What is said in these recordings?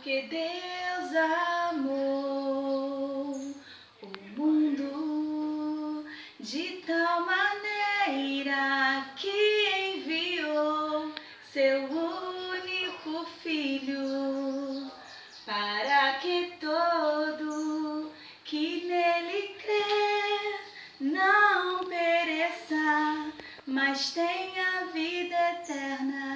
Porque Deus amou o mundo de tal maneira que enviou seu único Filho, para que todo que nele crê não pereça, mas tenha vida eterna.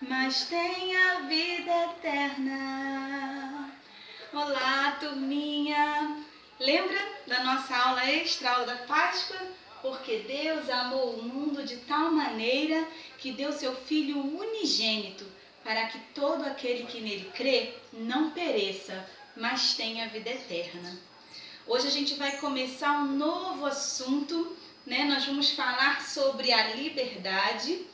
Mas tenha vida eterna. Olá, turminha! Lembra da nossa aula extra, aula da Páscoa? Porque Deus amou o mundo de tal maneira que deu seu Filho unigênito, para que todo aquele que nele crê não pereça, mas tenha vida eterna. Hoje a gente vai começar um novo assunto, né? Nós vamos falar sobre a liberdade.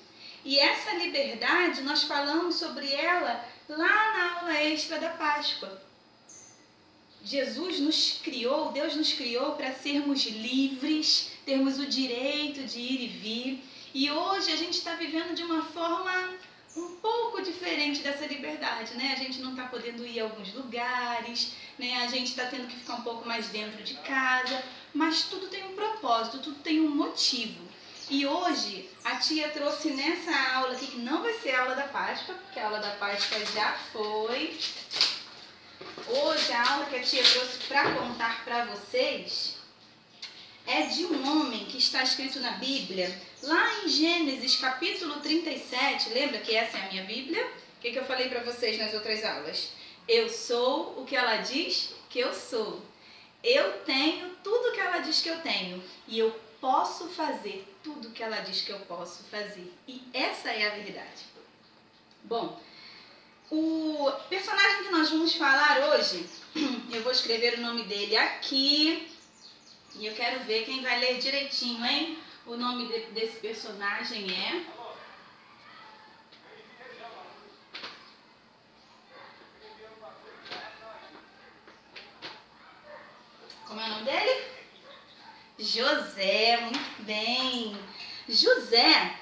E essa liberdade, nós falamos sobre ela lá na aula extra da Páscoa. Jesus nos criou, Deus nos criou para sermos livres, termos o direito de ir e vir. E hoje a gente está vivendo de uma forma um pouco diferente dessa liberdade, né? A gente não está podendo ir a alguns lugares, né? A gente está tendo que ficar um pouco mais dentro de casa, mas tudo tem um propósito, tudo tem um motivo. E hoje a tia trouxe nessa aula aqui, que não vai ser a aula da Páscoa, porque a aula da Páscoa já foi. Hoje a aula que a tia trouxe para contar para vocês é de um homem que está escrito na Bíblia, lá em Gênesis capítulo 37, lembra que essa é a minha Bíblia? O que eu falei para vocês nas outras aulas? Eu sou o que ela diz que eu sou. Eu tenho tudo que ela diz que eu tenho. E eu posso fazer tudo que ela diz que eu posso fazer. E essa é a verdade. Bom, o personagem que nós vamos falar hoje, eu vou escrever o nome dele aqui. E eu quero ver quem vai ler direitinho, hein? O nome desse personagem é... Como é o nome dele? José, muito bem. José,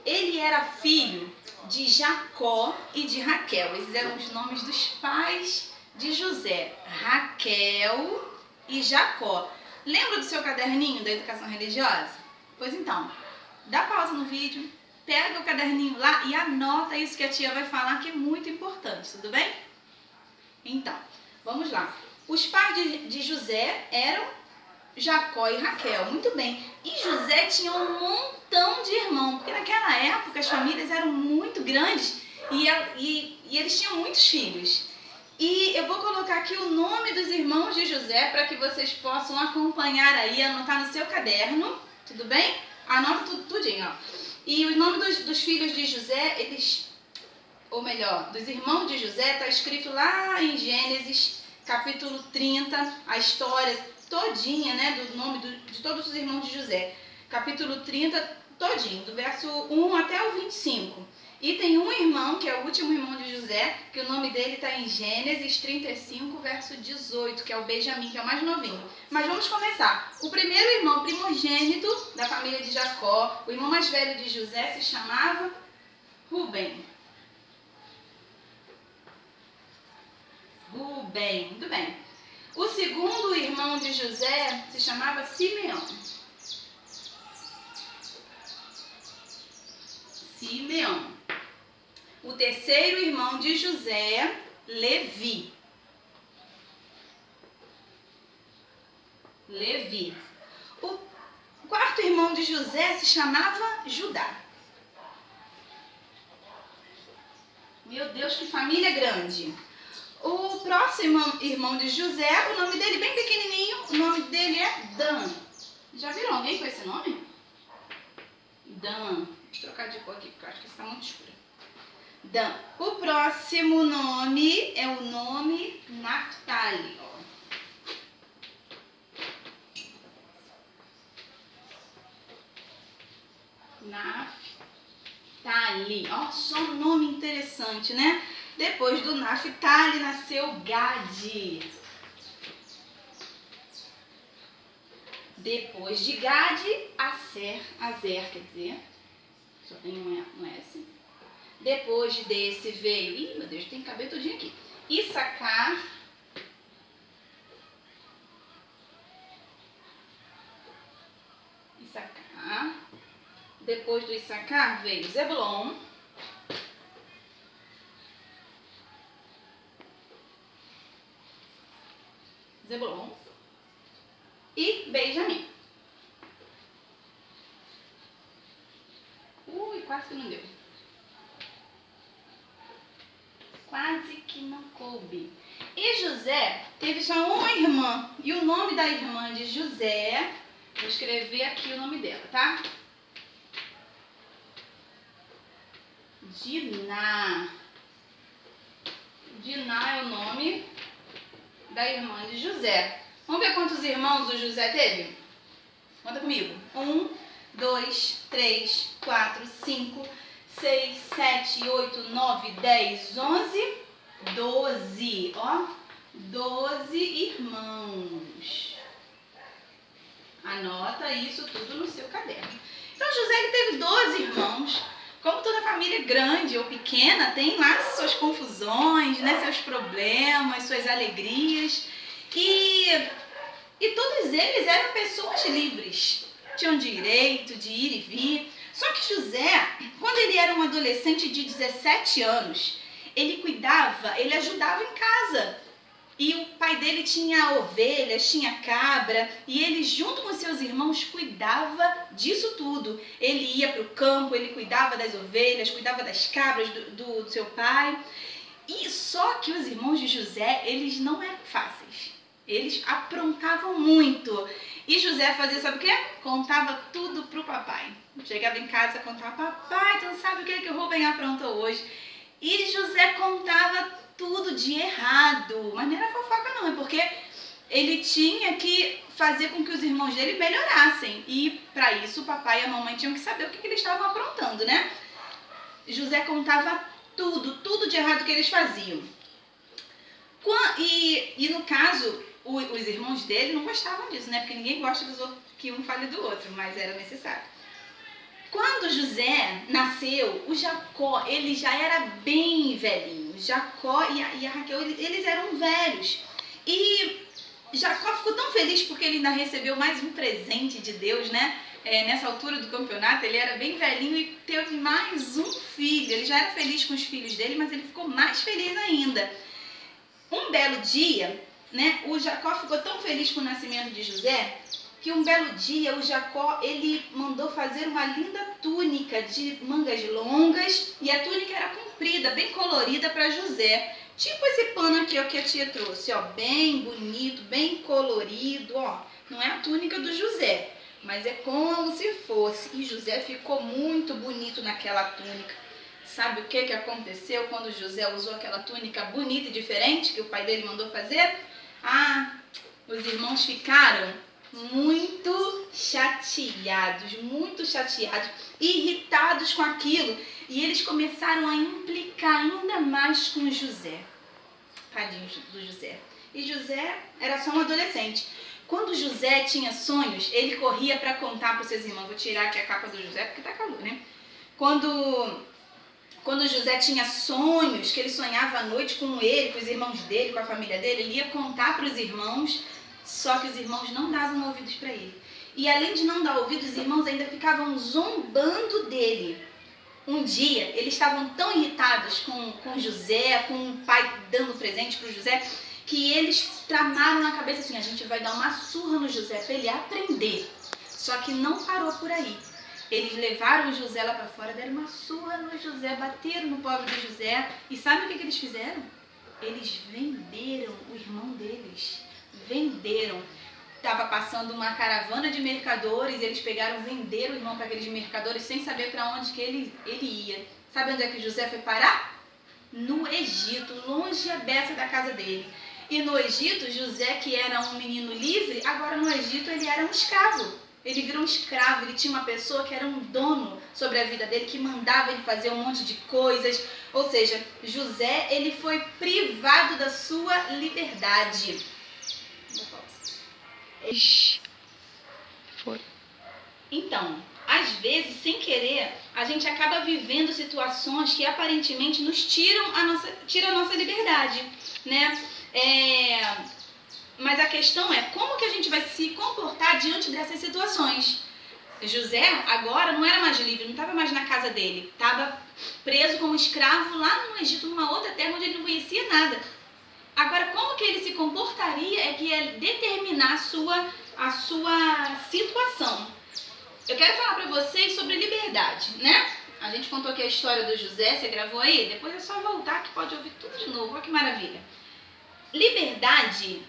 ele era filho de Jacó e de Raquel. Esses eram os nomes dos pais de José, Raquel e Jacó. Lembra do seu caderninho da educação religiosa? Pois então, dá pausa no vídeo, pega o caderninho lá e anota isso que a tia vai falar, que é muito importante, tudo bem? Então, vamos lá. Os pais de José eram Jacó e Raquel, muito bem. E José tinha um montão de irmãos, porque naquela época as famílias eram muito grandes e eles tinham muitos filhos. E eu vou colocar aqui o nome dos irmãos de José para que vocês possam acompanhar aí, anotar no seu caderno, tudo bem? Anota tudinho, ó. E os nomes dos filhos de José, ou melhor, dos irmãos de José, está escrito lá em Gênesis, capítulo 30, a história todinha, né, do nome de todos os irmãos de José. Capítulo 30 todinho, do verso 1 até o 25. E tem um irmão, que é o último irmão de José, que o nome dele está em Gênesis 35, verso 18, que é o Benjamim, que é o mais novinho. Mas vamos começar. O primeiro irmão primogênito da família de Jacó, o irmão mais velho de José, se chamava Rubem. Rubem, muito bem. O segundo irmão de José se chamava Simeão. Simeão. O terceiro irmão de José, Levi. Levi. O quarto irmão de José se chamava Judá. Meu Deus, que família grande. O próximo irmão de José, o nome dele bem pequenininho, o nome dele é Dan. Já viram alguém com esse nome? Dan. Deixa eu trocar de cor aqui, porque eu acho que está muito escuro. Dan. O próximo nome é o nome Naftali. Naftali. Ó, só um nome interessante, né? Depois do Naftali nasceu Gade. Depois de Gade, Azer, quer dizer, só tem um S. Depois desse veio... Ih, meu Deus, tem que caber tudinho aqui. Issacar. Issacar. Depois do Issacar veio Zebulon. Zebulon e Benjamim. Ui, quase que não deu. Quase que não coube. E José teve só uma irmã. E o nome da irmã de José, vou escrever aqui o nome dela, tá? Diná. Diná é o nome da irmã de José. Vamos ver quantos irmãos o José teve? Conta comigo. 1, 2, 3, 4, 5, 6, 7, 8, 9, 10, 11, 12. Ó, 12 irmãos. Anota isso tudo no seu caderno. Então José ele teve 12 irmãos. Como toda família grande ou pequena, tem lá suas confusões, né, seus problemas, suas alegrias. E todos eles eram pessoas livres. Tinham direito de ir e vir. Só que José, quando ele era um adolescente de 17 anos, ele ajudava em casa. E o pai dele tinha ovelhas, tinha cabra, e ele junto com seus irmãos cuidava disso tudo. Ele ia para o campo, ele cuidava das ovelhas, cuidava das cabras do seu pai. E só que os irmãos de José, eles não eram fáceis. Eles aprontavam muito. E José fazia, sabe o quê? Contava tudo pro papai. Chegava em casa, contava, papai, tu não sabe o que o Rubem aprontou hoje. E José contava tudo de errado. Mas não era fofoca não, é porque ele tinha que fazer com que os irmãos dele melhorassem. E para isso o papai e a mamãe tinham que saber o que eles estavam aprontando, né? José contava tudo de errado que eles faziam. E no caso, os irmãos dele não gostavam disso, né? Porque ninguém gosta que um fale do outro, mas era necessário. Quando José nasceu, o Jacó, ele já era bem velhinho. Jacó e a Raquel, eles eram velhos. E Jacó ficou tão feliz porque ele ainda recebeu mais um presente de Deus, né? Nessa altura do campeonato, ele era bem velhinho e teve mais um filho. Ele já era feliz com os filhos dele, mas ele ficou mais feliz ainda. Um belo dia, né, o Jacó ficou tão feliz com o nascimento de José, que um belo dia o Jacó ele mandou fazer uma linda túnica de mangas longas, e a túnica era comprida, bem colorida para José. Tipo esse pano aqui ó, que a tia trouxe, ó, bem bonito, bem colorido, ó. Não é a túnica do José, mas é como se fosse. E José ficou muito bonito naquela túnica. Sabe o que aconteceu quando José usou aquela túnica bonita e diferente que o pai dele mandou fazer? Ah, os irmãos ficaram muito chateados, irritados com aquilo. E eles começaram a implicar ainda mais com José. Tadinho do José. E José era só um adolescente. Quando José tinha sonhos, ele corria para contar para os seus irmãos. Vou tirar aqui a capa do José porque tá calor, né? Quando José tinha sonhos, que ele sonhava à noite com ele, com os irmãos dele, com a família dele, ele ia contar para os irmãos, só que os irmãos não davam ouvidos para ele. E além de não dar ouvidos, os irmãos ainda ficavam zombando dele. Um dia, eles estavam tão irritados com José, com o pai dando presente para o José, que eles tramaram na cabeça assim, a gente vai dar uma surra no José para ele aprender. Só que não parou por aí. Eles levaram o José lá para fora, deram uma surra no José, bateram no pobre do José. E sabe o que eles fizeram? Eles venderam o irmão deles. Venderam. Estava passando uma caravana de mercadores, eles pegaram, venderam o irmão para aqueles mercadores sem saber para onde que ele ia. Sabe onde é que José foi parar? No Egito, longe a beça da casa dele. E no Egito, José, que era um menino livre, agora no Egito ele era um escravo. Ele virou um escravo, ele tinha uma pessoa que era um dono sobre a vida dele, que mandava ele fazer um monte de coisas. Ou seja, José, ele foi privado da sua liberdade. Foi. Então, a às vezes, sem querer, a gente acaba vivendo situações que aparentemente nos tiram a nossa liberdade, né? Mas a questão é como que a gente vai se comportar diante dessas situações. José agora não era mais livre, não estava mais na casa dele, estava preso como escravo lá no Egito, numa outra terra onde ele não conhecia nada. Agora, como que ele se comportaria é que ia determinar a sua situação. Eu quero falar para vocês sobre liberdade, né? A gente contou aqui a história do José, você gravou aí? Depois é só voltar que pode ouvir tudo de novo, olha que maravilha. Liberdade,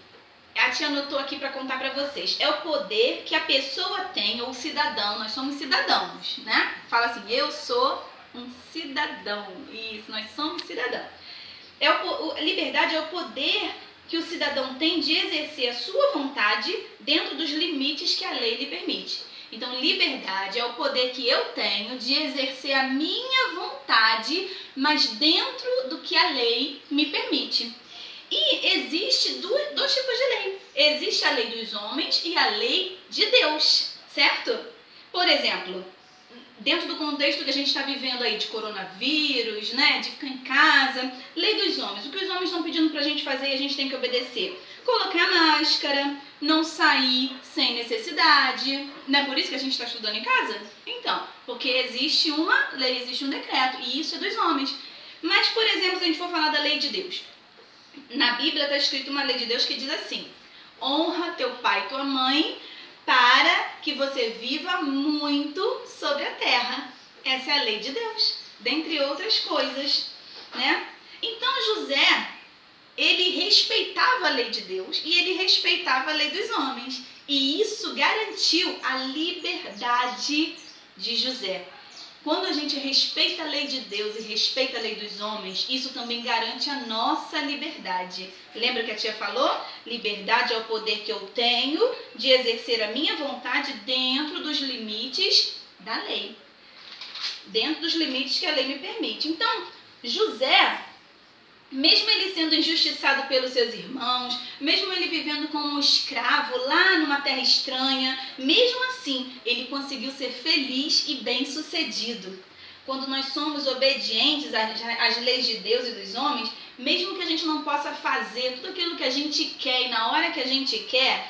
a tia anotou aqui para contar para vocês, é o poder que a pessoa tem, ou o cidadão, nós somos cidadãos, né? Fala assim, eu sou um cidadão, isso, nós somos cidadãos. Liberdade é o poder que o cidadão tem de exercer a sua vontade dentro dos limites que a lei lhe permite. Então, liberdade é o poder que eu tenho de exercer a minha vontade, mas dentro do que a lei me permite. E existe dois tipos de lei. Existe a lei dos homens e a lei de Deus, certo? Por exemplo, dentro do contexto que a gente está vivendo aí de coronavírus, né, de ficar em casa, lei dos homens. O que os homens estão pedindo para a gente fazer e a gente tem que obedecer? Colocar máscara, não sair sem necessidade. Não é por isso que a gente está estudando em casa? Então, porque existe uma lei, existe um decreto, e isso é dos homens. Mas, por exemplo, se a gente for falar da lei de Deus, na Bíblia está escrito uma lei de Deus que diz assim, honra teu pai e tua mãe para que você viva muito sobre a terra. Essa é a lei de Deus, dentre outras coisas, né? Então José, ele respeitava a lei de Deus e ele respeitava a lei dos homens. E isso garantiu a liberdade de José. Quando a gente respeita a lei de Deus e respeita a lei dos homens, isso também garante a nossa liberdade. Lembra que a tia falou? Liberdade é o poder que eu tenho de exercer a minha vontade dentro dos limites da lei. Dentro dos limites que a lei me permite. Então, José, mesmo ele sendo injustiçado pelos seus irmãos, mesmo ele vivendo como um escravo lá numa terra estranha, mesmo assim, ele conseguiu ser feliz e bem-sucedido. Quando nós somos obedientes às leis de Deus e dos homens, mesmo que a gente não possa fazer tudo aquilo que a gente quer e na hora que a gente quer,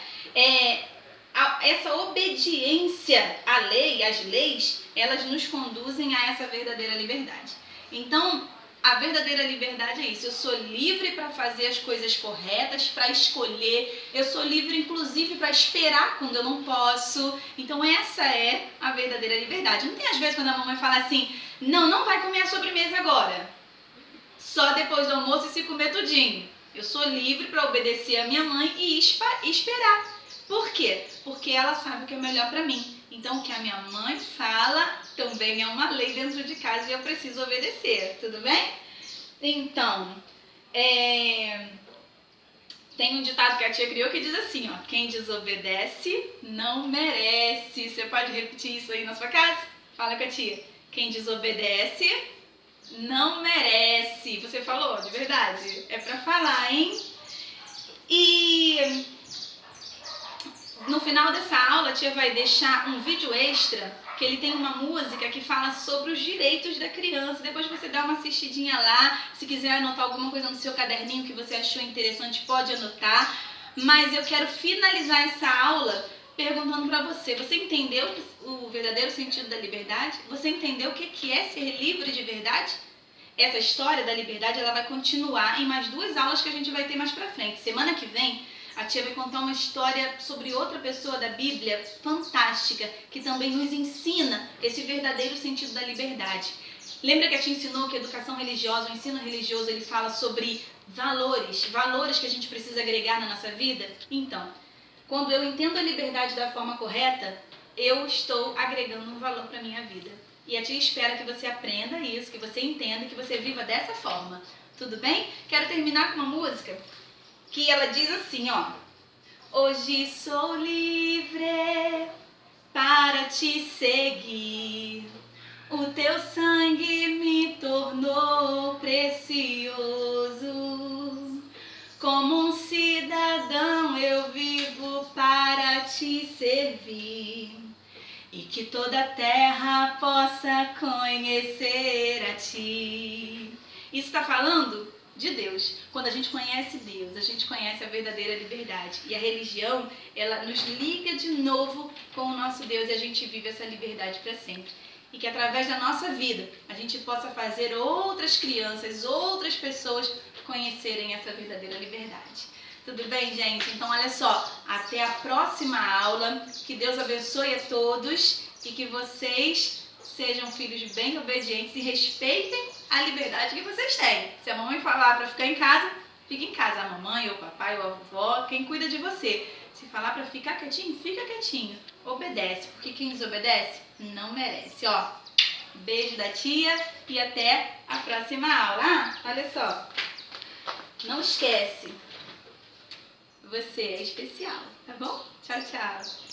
essa obediência à lei, às leis, elas nos conduzem a essa verdadeira liberdade. Então, a verdadeira liberdade é isso, eu sou livre para fazer as coisas corretas, para escolher, eu sou livre inclusive para esperar quando eu não posso. Então essa é a verdadeira liberdade. Não tem às vezes quando a mamãe fala assim, não vai comer a sobremesa agora, só depois do almoço e se comer tudinho. Eu sou livre para obedecer a minha mãe e esperar. Por quê? Porque ela sabe o que é melhor para mim. Então, o que a minha mãe fala também é uma lei dentro de casa e eu preciso obedecer, tudo bem? Então, tem um ditado que a tia criou que diz assim, ó, quem desobedece não merece. Você pode repetir isso aí na sua casa? Fala com a tia. Quem desobedece não merece. Você falou, de verdade? É pra falar, hein? E no final dessa aula, a tia vai deixar um vídeo extra, que ele tem uma música que fala sobre os direitos da criança. Depois você dá uma assistidinha lá. Se quiser anotar alguma coisa no seu caderninho que você achou interessante, pode anotar. Mas eu quero finalizar essa aula perguntando para você. Você entendeu o verdadeiro sentido da liberdade? Você entendeu o que é ser livre de verdade? Essa história da liberdade ela vai continuar em mais 2 aulas que a gente vai ter mais pra frente. Semana que vem, a tia vai contar uma história sobre outra pessoa da Bíblia fantástica, que também nos ensina esse verdadeiro sentido da liberdade. Lembra que a tia ensinou que a educação religiosa, o ensino religioso, ele fala sobre valores que a gente precisa agregar na nossa vida? Então, quando eu entendo a liberdade da forma correta, eu estou agregando um valor para a minha vida. E a tia espera que você aprenda isso, que você entenda, que você viva dessa forma. Tudo bem? Quero terminar com uma música que ela diz assim, ó. Hoje sou livre para te seguir. O teu sangue me tornou precioso. Como um cidadão eu vivo para te servir. E que que toda a terra possa conhecer a Ti. Isso está falando de Deus. Quando a gente conhece Deus, a gente conhece a verdadeira liberdade. E a religião, ela nos liga de novo com o nosso Deus e a gente vive essa liberdade para sempre. E que através da nossa vida, a gente possa fazer outras crianças, outras pessoas conhecerem essa verdadeira liberdade. Tudo bem, gente? Então, olha só, até a próxima aula. Que Deus abençoe a todos e que vocês sejam filhos bem obedientes e respeitem a liberdade que vocês têm. Se a mamãe falar para ficar em casa, fica em casa. A mamãe, ou o papai, ou a vovó, quem cuida de você. Se falar para ficar quietinho, fica quietinho. Obedece, porque quem desobedece não merece. Ó, beijo da tia e até a próxima aula. Ah, olha só, não esquece. Você é especial, tá bom? Tchau, tchau.